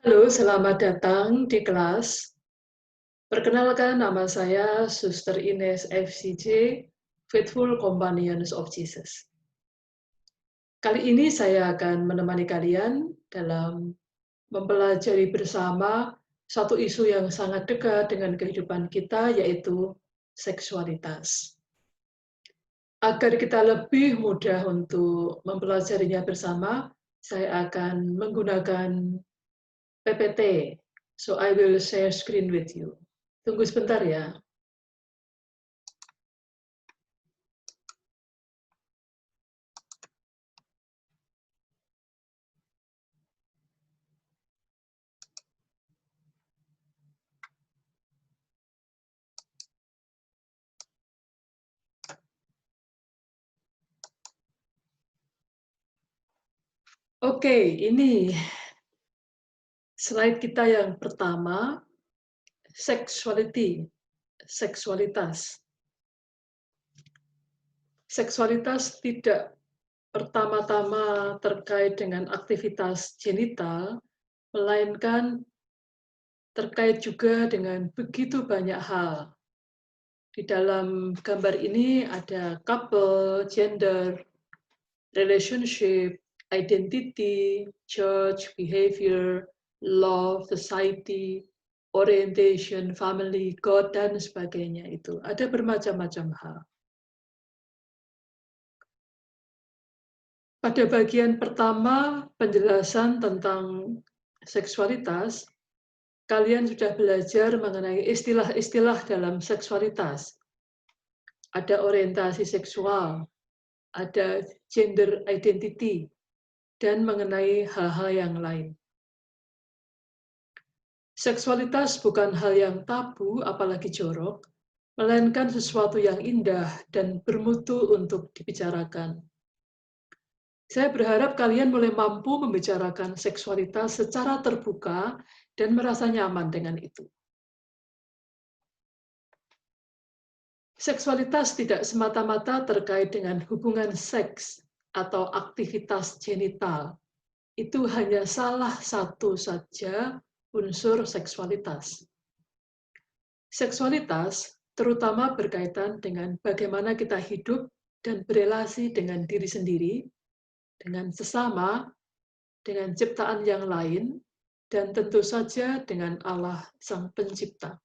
Halo, selamat datang di kelas. Perkenalkan, nama saya Suster Ines FCJ, Faithful Companions of Jesus. Kali ini saya akan menemani kalian dalam mempelajari bersama satu isu yang sangat dekat dengan kehidupan kita, yaitu seksualitas. Agar kita lebih mudah untuk mempelajarinya bersama, saya akan menggunakan PPT. So I will share screen with you. Tunggu sebentar ya. Oke, ini slide kita yang pertama, sexuality, seksualitas. Seksualitas tidak pertama-tama terkait dengan aktivitas genital, melainkan terkait juga dengan begitu banyak hal. Di dalam gambar ini ada couple, gender, relationship, identity, church, behavior, love, society, orientation, family, God, dan sebagainya itu. Ada bermacam-macam hal. Pada bagian pertama penjelasan tentang seksualitas, kalian sudah belajar mengenai istilah-istilah dalam seksualitas. Ada orientasi seksual, ada gender identity, dan mengenai hal-hal yang lain. Seksualitas bukan hal yang tabu, apalagi jorok, melainkan sesuatu yang indah dan bermutu untuk dibicarakan. Saya berharap kalian mulai mampu membicarakan seksualitas secara terbuka dan merasa nyaman dengan itu. Seksualitas tidak semata-mata terkait dengan hubungan seks atau aktivitas genital. Itu hanya salah satu saja unsur seksualitas. Seksualitas terutama berkaitan dengan bagaimana kita hidup dan berelasi dengan diri sendiri, dengan sesama, dengan ciptaan yang lain, dan tentu saja dengan Allah Sang Pencipta.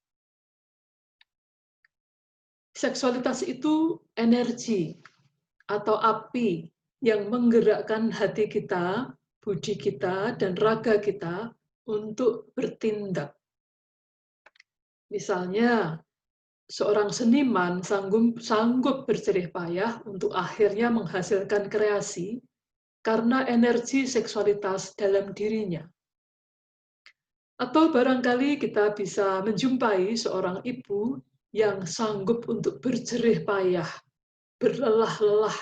Seksualitas itu energi atau api yang menggerakkan hati kita, budi kita, dan raga kita untuk bertindak. Misalnya, seorang seniman sanggup berjerih payah untuk akhirnya menghasilkan kreasi karena energi seksualitas dalam dirinya. Atau barangkali kita bisa menjumpai seorang ibu yang sanggup untuk berjerih payah, berlelah-lelah,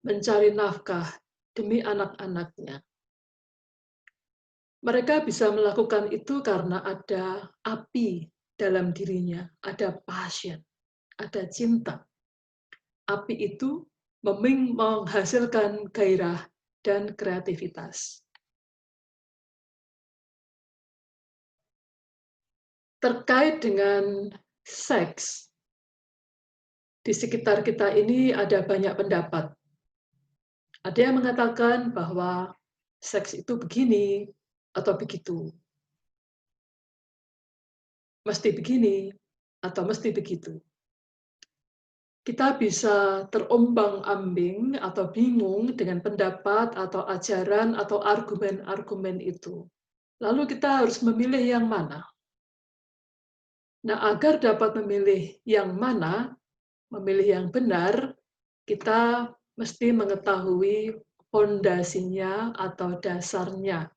mencari nafkah demi anak-anaknya. Mereka bisa melakukan itu karena ada api dalam dirinya, ada passion, ada cinta. Api itu menghasilkan gairah dan kreativitas. Terkait dengan seks, di sekitar kita ini ada banyak pendapat. Ada yang mengatakan bahwa seks itu begini atau begitu. Mesti begini atau mesti begitu. Kita bisa terombang-ambing atau bingung dengan pendapat atau ajaran atau argumen-argumen itu. Lalu kita harus memilih yang mana. Nah, agar dapat memilih yang mana, memilih yang benar, kita mesti mengetahui fondasinya atau dasarnya.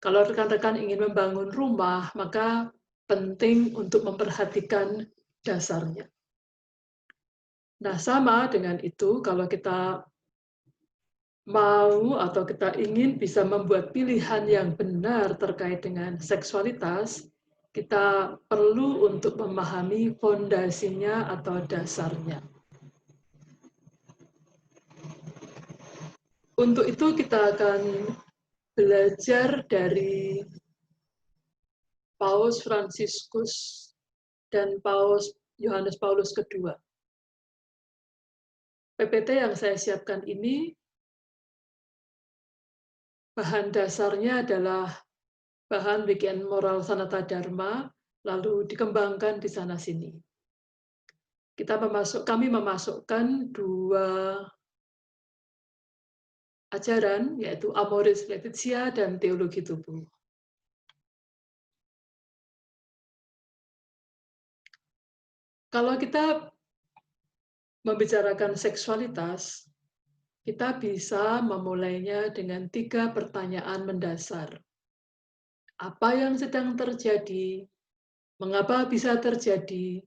Kalau rekan-rekan ingin membangun rumah, maka penting untuk memperhatikan dasarnya. Nah, sama dengan itu, kalau kita mau atau kita ingin bisa membuat pilihan yang benar terkait dengan seksualitas, kita perlu untuk memahami fondasinya atau dasarnya. Untuk itu kita akan belajar dari Paus Fransiskus dan Paus Yohanes Paulus II. PPT yang saya siapkan ini bahan dasarnya adalah bahan bikin moral sanata dharma, lalu dikembangkan di sana-sini. Kami memasukkan dua ajaran, yaitu Amoris Laetitia dan teologi tubuh. Kalau kita membicarakan seksualitas, kita bisa memulainya dengan 3 pertanyaan mendasar. Apa yang sedang terjadi? Mengapa bisa terjadi?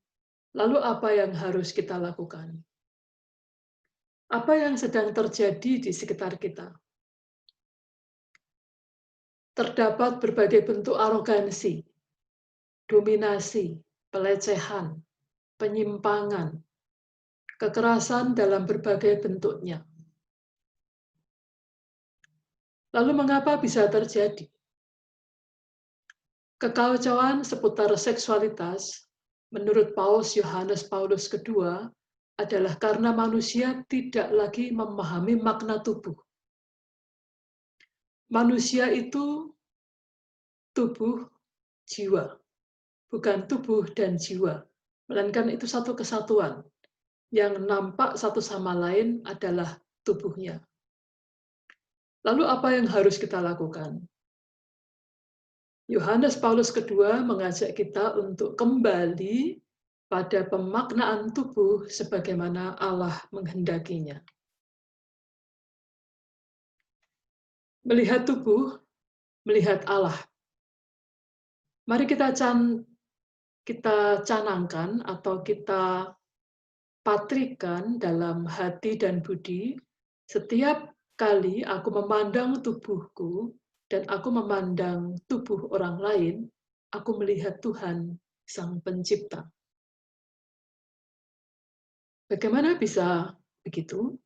Lalu apa yang harus kita lakukan? Apa yang sedang terjadi di sekitar kita? Terdapat berbagai bentuk arogansi, dominasi, pelecehan, penyimpangan, kekerasan dalam berbagai bentuknya. Lalu mengapa bisa terjadi? Kekacauan seputar seksualitas, menurut Paus Yohanes Paulus II, adalah karena manusia tidak lagi memahami makna tubuh. Manusia itu tubuh, jiwa, bukan tubuh dan jiwa, melainkan itu satu kesatuan. Yang nampak satu sama lain adalah tubuhnya. Lalu apa yang harus kita lakukan? Yohanes Paulus II mengajak kita untuk kembali pada pemaknaan tubuh sebagaimana Allah menghendakinya. Melihat tubuh, melihat Allah. Mari kita canangkan atau kita patrikan dalam hati dan budi, setiap kali aku memandang tubuhku dan aku memandang tubuh orang lain, aku melihat Tuhan, Sang Pencipta. Bagaimana bisa begitu?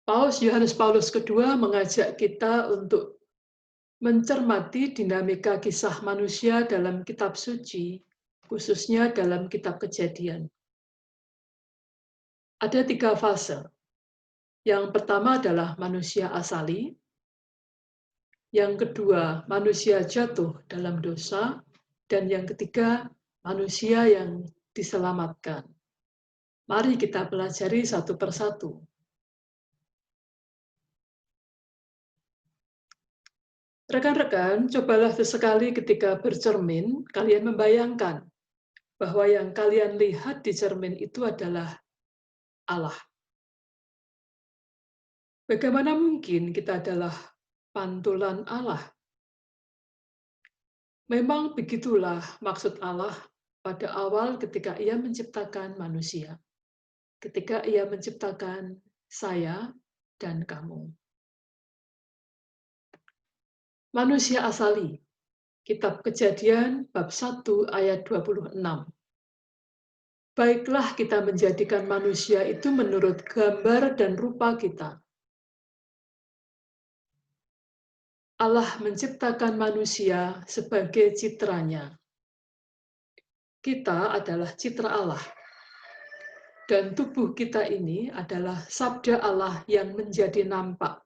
Paus Yohanes Paulus II mengajak kita untuk mencermati dinamika kisah manusia dalam kitab suci, khususnya dalam kitab Kejadian. Ada 3 fase. Yang pertama adalah manusia asali, yang kedua manusia jatuh dalam dosa, dan yang ketiga manusia yang diselamatkan. Mari kita pelajari satu persatu. Rekan-rekan, cobalah sesekali ketika bercermin, kalian membayangkan bahwa yang kalian lihat di cermin itu adalah Allah. Bagaimana mungkin kita adalah pantulan Allah? Memang begitulah maksud Allah pada awal ketika Ia menciptakan manusia. Ketika Ia menciptakan saya dan kamu. Manusia asali. Kitab Kejadian bab 1 ayat 26. Baiklah kita menjadikan manusia itu menurut gambar dan rupa kita. Allah menciptakan manusia sebagai citranya. Kita adalah citra Allah. Dan tubuh kita ini adalah sabda Allah yang menjadi nampak.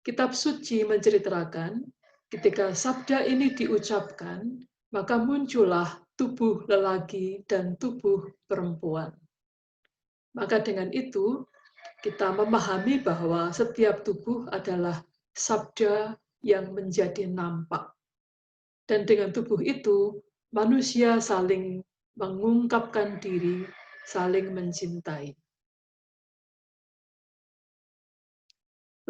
Kitab suci menceritakan, ketika sabda ini diucapkan, maka muncullah tubuh lelaki dan tubuh perempuan. Maka dengan itu, kita memahami bahwa setiap tubuh adalah sabda yang menjadi nampak. Dan dengan tubuh itu, manusia saling mengungkapkan diri, saling mencintai.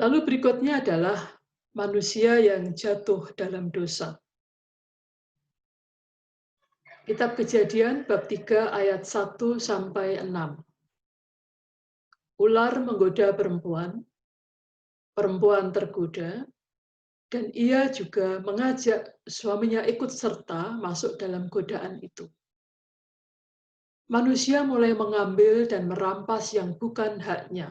Lalu berikutnya adalah manusia yang jatuh dalam dosa. Kitab Kejadian bab 3 ayat 1 sampai 6. Ular menggoda perempuan, perempuan tergoda, dan ia juga mengajak suaminya ikut serta masuk dalam godaan itu. Manusia mulai mengambil dan merampas yang bukan haknya.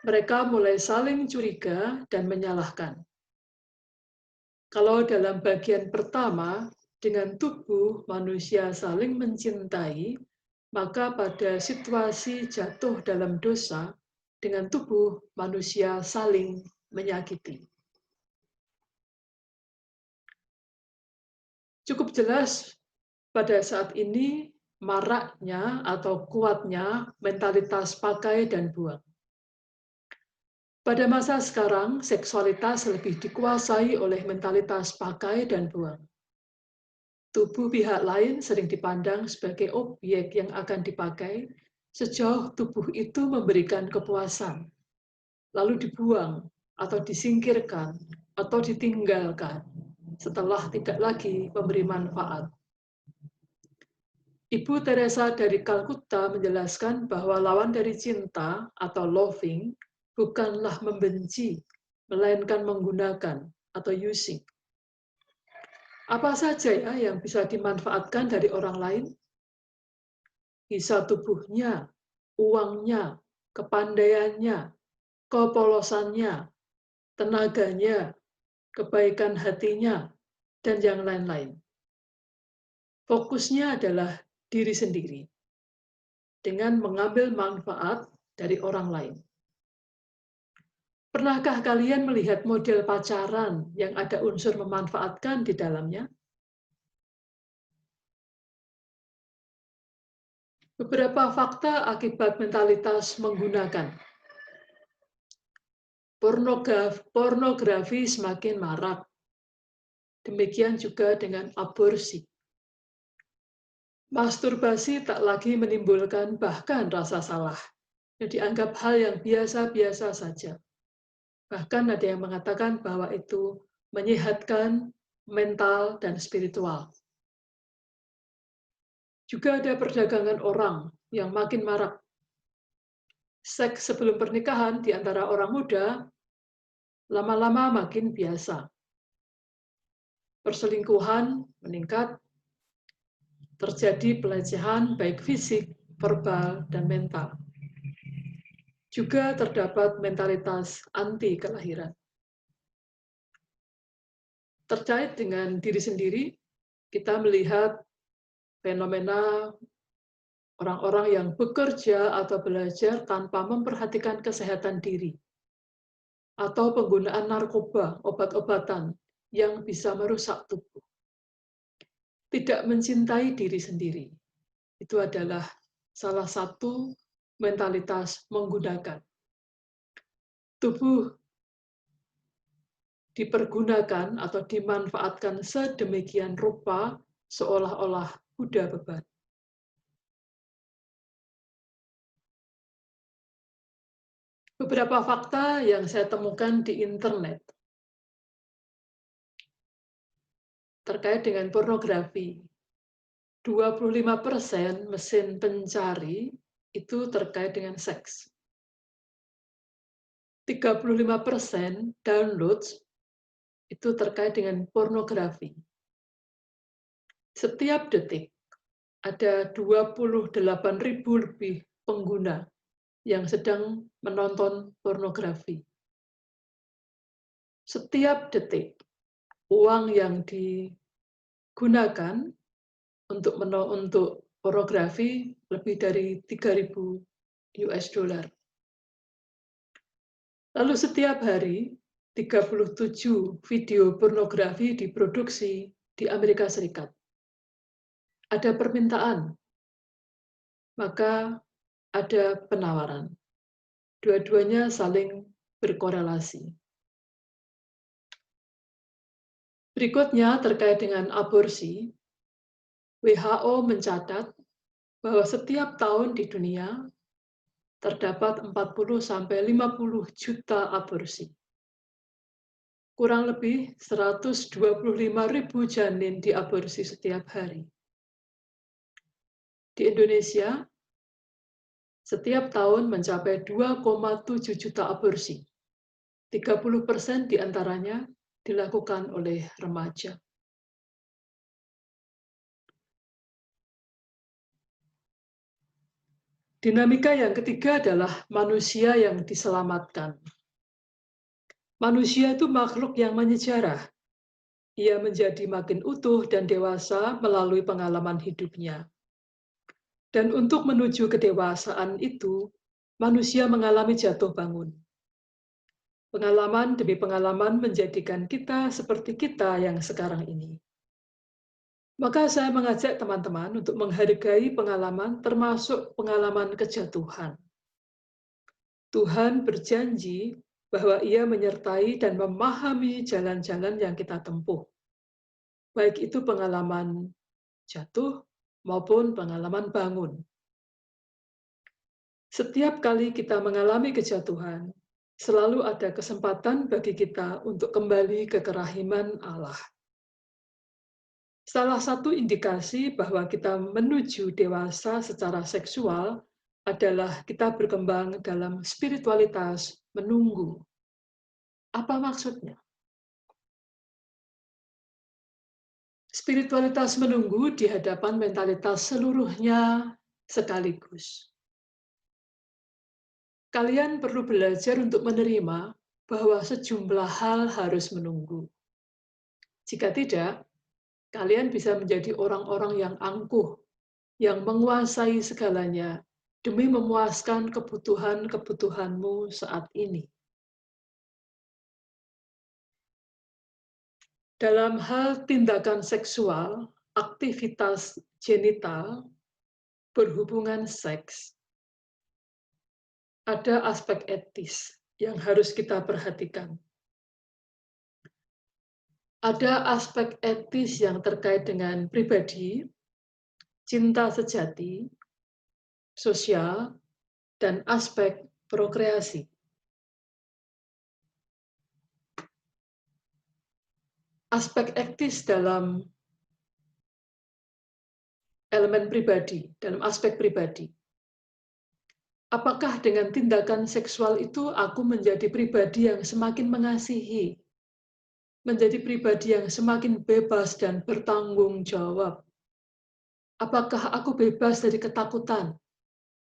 mereka mulai saling curiga dan menyalahkan. Kalau dalam bagian pertama, dengan tubuh manusia saling mencintai, maka pada situasi jatuh dalam dosa, dengan tubuh manusia saling menyakiti. Cukup jelas pada saat ini maraknya atau kuatnya mentalitas pakai dan buang. Pada masa sekarang, seksualitas lebih dikuasai oleh mentalitas pakai dan buang. Tubuh pihak lain sering dipandang sebagai objek yang akan dipakai sejauh tubuh itu memberikan kepuasan, lalu dibuang atau disingkirkan atau ditinggalkan setelah tidak lagi memberi manfaat. Ibu Teresa dari Kalkutta menjelaskan bahwa lawan dari cinta atau loving bukanlah membenci, melainkan menggunakan atau using. Apa saja ya yang bisa dimanfaatkan dari orang lain? Bisa tubuhnya, uangnya, kepandaiannya, kepolosannya, tenaganya, kebaikan hatinya, dan yang lain-lain. Fokusnya adalah diri sendiri dengan mengambil manfaat dari orang lain. Pernahkah kalian melihat model pacaran yang ada unsur memanfaatkan di dalamnya? Beberapa fakta akibat mentalitas menggunakan. Pornografi semakin marak. Demikian juga dengan aborsi. Masturbasi tak lagi menimbulkan bahkan rasa salah. Dianggap hal yang biasa-biasa saja. Bahkan ada yang mengatakan bahwa itu menyehatkan mental dan spiritual. Juga ada perdagangan orang yang makin marak. Seks sebelum pernikahan di antara orang muda lama-lama makin biasa. Perselingkuhan meningkat, terjadi pelecehan baik fisik, verbal, dan mental. Juga terdapat mentalitas anti kelahiran. Terkait dengan diri sendiri, kita melihat fenomena orang-orang yang bekerja atau belajar tanpa memperhatikan kesehatan diri, atau penggunaan narkoba, obat-obatan yang bisa merusak tubuh. Tidak mencintai diri sendiri. Itu adalah salah satu mentalitas menggunakan. Tubuh dipergunakan atau dimanfaatkan sedemikian rupa seolah-olah kuda beban. Beberapa fakta yang saya temukan di internet terkait dengan pornografi. 25% mesin pencari itu terkait dengan seks. 35% downloads itu terkait dengan pornografi. Setiap detik ada 28.000 lebih pengguna yang sedang menonton pornografi. Setiap detik uang yang digunakan untuk pornografi lebih dari 3.000 US dollar. Lalu setiap hari 37 video pornografi diproduksi di Amerika Serikat. Ada permintaan, maka ada penawaran. Dua-duanya saling berkorelasi. Berikutnya terkait dengan aborsi, WHO mencatat bahwa setiap tahun di dunia terdapat 40-50 juta aborsi. Kurang lebih 125.000 janin diaborsi setiap hari. Di Indonesia, setiap tahun mencapai 2,7 juta aborsi. 30% diantaranya dilakukan oleh remaja. Dinamika yang ketiga adalah manusia yang diselamatkan. Manusia itu makhluk yang menyejarah. Ia menjadi makin utuh dan dewasa melalui pengalaman hidupnya. Dan untuk menuju kedewasaan itu, manusia mengalami jatuh bangun. Pengalaman demi pengalaman menjadikan kita seperti kita yang sekarang ini. Maka saya mengajak teman-teman untuk menghargai pengalaman termasuk pengalaman kejatuhan. Tuhan berjanji bahwa Ia menyertai dan memahami jalan-jalan yang kita tempuh. Baik itu pengalaman jatuh maupun pengalaman bangun. Setiap kali kita mengalami kejatuhan, selalu ada kesempatan bagi kita untuk kembali ke kerahiman Allah. Salah satu indikasi bahwa kita menuju dewasa secara seksual adalah kita berkembang dalam spiritualitas menunggu. Apa maksudnya? Spiritualitas menunggu di hadapan mentalitas seluruhnya sekaligus. Kalian perlu belajar untuk menerima bahwa sejumlah hal harus menunggu. Jika tidak, kalian bisa menjadi orang-orang yang angkuh, yang menguasai segalanya demi memuaskan kebutuhan-kebutuhanmu saat ini. Dalam hal tindakan seksual, aktivitas genital, berhubungan seks, ada aspek etis yang harus kita perhatikan. Ada aspek etis yang terkait dengan pribadi, cinta sejati, sosial, dan aspek prokreasi. Aspek etis dalam elemen pribadi, dalam aspek pribadi. Apakah dengan tindakan seksual itu aku menjadi pribadi yang semakin mengasihi, menjadi pribadi yang semakin bebas dan bertanggung jawab? Apakah aku bebas dari ketakutan,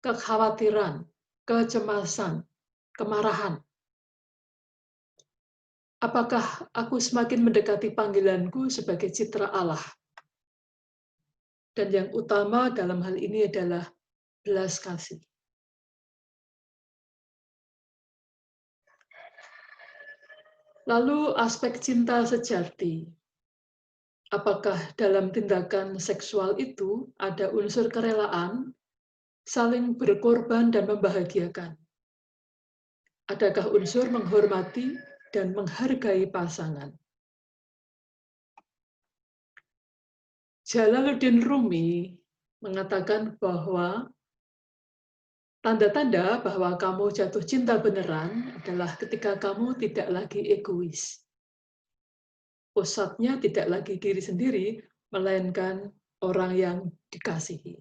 kekhawatiran, kecemasan, kemarahan? Apakah aku semakin mendekati panggilanku sebagai citra Allah? Dan yang utama dalam hal ini adalah belas kasih. Lalu aspek cinta sejati. Apakah dalam tindakan seksual itu ada unsur kerelaan, saling berkorban dan membahagiakan? Adakah unsur menghormati dan menghargai pasangan? Jalaluddin Rumi mengatakan bahwa tanda-tanda bahwa kamu jatuh cinta beneran adalah ketika kamu tidak lagi egois. Pusatnya tidak lagi diri sendiri, melainkan orang yang dikasihi.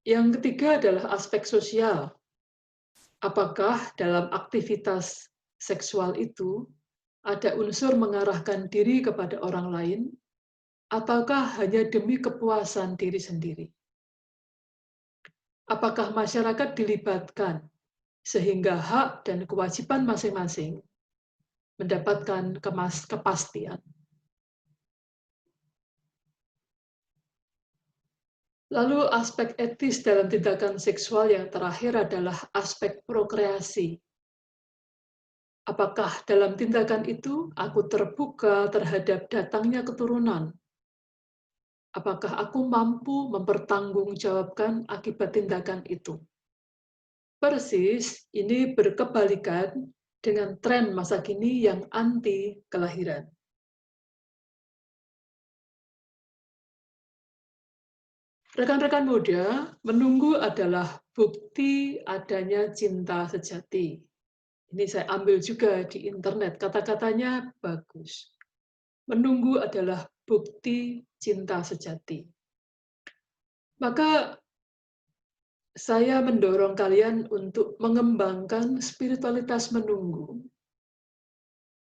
Yang ketiga adalah aspek sosial. Apakah dalam aktivitas seksual itu ada unsur mengarahkan diri kepada orang lain, ataukah hanya demi kepuasan diri sendiri? Apakah masyarakat dilibatkan sehingga hak dan kewajiban masing-masing mendapatkan kepastian? Lalu aspek etis dalam tindakan seksual yang terakhir adalah aspek prokreasi. Apakah dalam tindakan itu aku terbuka terhadap datangnya keturunan? Apakah aku mampu mempertanggungjawabkan akibat tindakan itu? Persis, ini berkebalikan dengan tren masa kini yang anti kelahiran. Rekan-rekan muda, menunggu adalah bukti adanya cinta sejati. Ini saya ambil juga di internet, kata-katanya bagus. Menunggu adalah bukti cinta sejati. Maka saya mendorong kalian untuk mengembangkan spiritualitas menunggu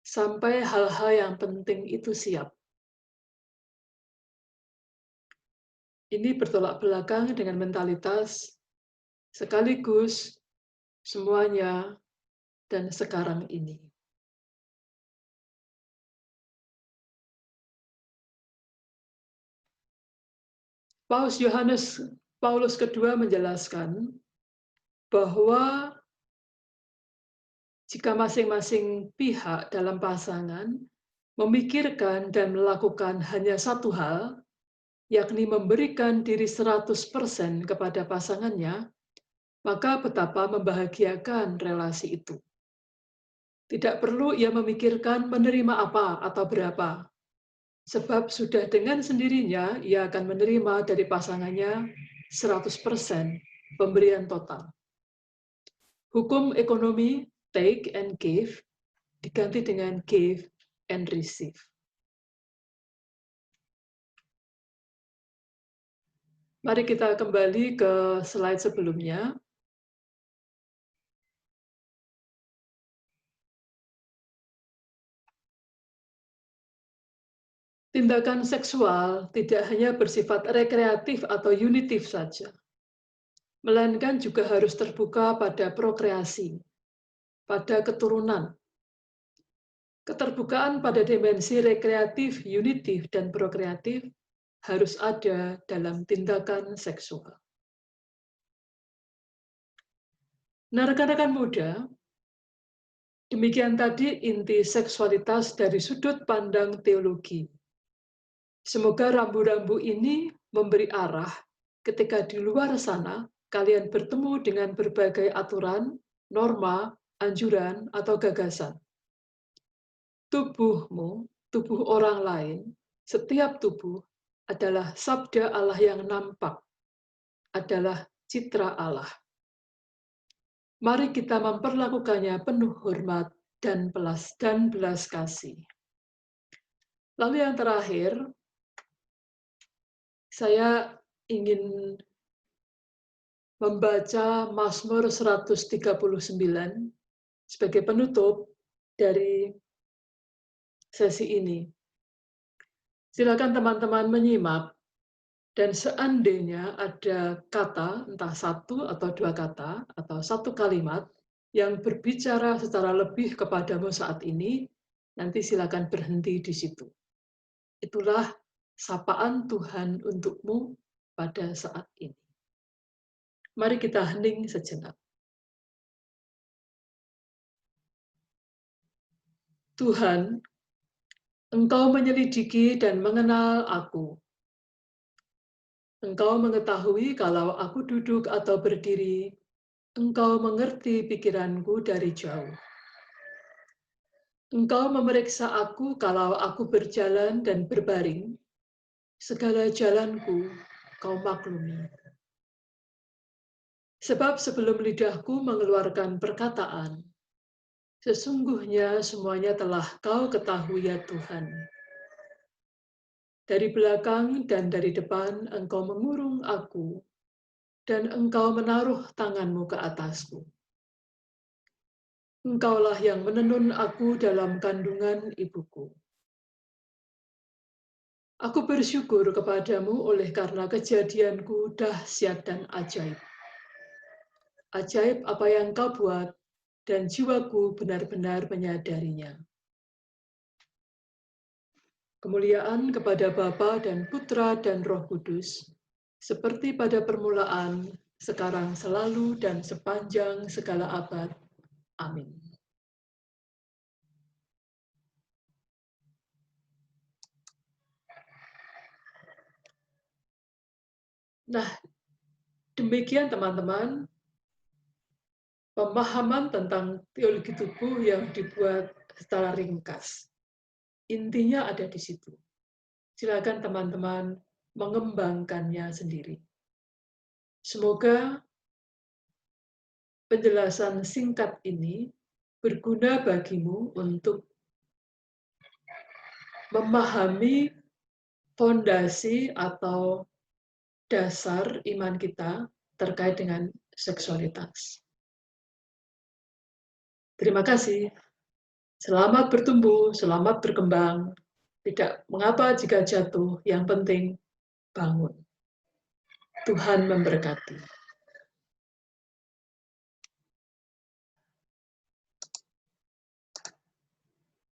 sampai hal-hal yang penting itu siap. Ini bertolak belakang dengan mentalitas sekaligus, semuanya, dan sekarang ini. Paulus kedua menjelaskan bahwa jika masing-masing pihak dalam pasangan memikirkan dan melakukan hanya satu hal, yakni memberikan diri 100% kepada pasangannya, maka betapa membahagiakan relasi itu. Tidak perlu ia memikirkan menerima apa atau berapa, sebab sudah dengan sendirinya ia akan menerima dari pasangannya 100% pemberian total. Hukum ekonomi take and give diganti dengan give and receive. Mari kita kembali ke slide sebelumnya. Tindakan seksual tidak hanya bersifat rekreatif atau unitif saja, melainkan juga harus terbuka pada prokreasi, pada keturunan. Keterbukaan pada dimensi rekreatif, unitif, dan prokreatif harus ada dalam tindakan seksual. Nah, rekan-rekan muda, demikian tadi inti seksualitas dari sudut pandang teologi. Semoga rambu-rambu ini memberi arah ketika di luar sana kalian bertemu dengan berbagai aturan, norma, anjuran, atau gagasan. Tubuhmu, tubuh orang lain, setiap tubuh adalah sabda Allah yang nampak, adalah citra Allah. Mari kita memperlakukannya penuh hormat dan belas kasih. Lalu yang terakhir, saya ingin membaca Mazmur 139 sebagai penutup dari sesi ini. Silakan teman-teman menyimak, dan seandainya ada kata, entah satu atau dua kata, atau satu kalimat, yang berbicara secara lebih kepadamu saat ini, nanti silakan berhenti di situ. Itulah sapaan Tuhan untukmu pada saat ini. Mari kita hening sejenak. Tuhan, Engkau menyelidiki dan mengenal aku. Engkau mengetahui kalau aku duduk atau berdiri. Engkau mengerti pikiranku dari jauh. Engkau memeriksa aku kalau aku berjalan dan berbaring. Segala jalanku kau maklumi. Sebab sebelum lidahku mengeluarkan perkataan, sesungguhnya semuanya telah kau ketahui ya Tuhan. Dari belakang dan dari depan engkau mengurung aku, dan engkau menaruh tanganmu ke atasku. Engkaulah yang menenun aku dalam kandungan ibuku. Aku bersyukur kepadamu oleh karena kejadianku dahsyat dan ajaib. Ajaib apa yang kau buat, dan jiwaku benar-benar menyadarinya. Kemuliaan kepada Bapa dan Putra dan Roh Kudus, seperti pada permulaan, sekarang, selalu, dan sepanjang segala abad. Amin. Nah, demikian teman-teman, pemahaman tentang teologi tubuh yang dibuat secara ringkas. Intinya ada di situ. Silakan teman-teman mengembangkannya sendiri. Semoga penjelasan singkat ini berguna bagimu untuk memahami fondasi atau dasar iman kita terkait dengan seksualitas. Terima kasih. Selamat bertumbuh, selamat berkembang. Tidak mengapa jika jatuh, yang penting bangun. Tuhan memberkati.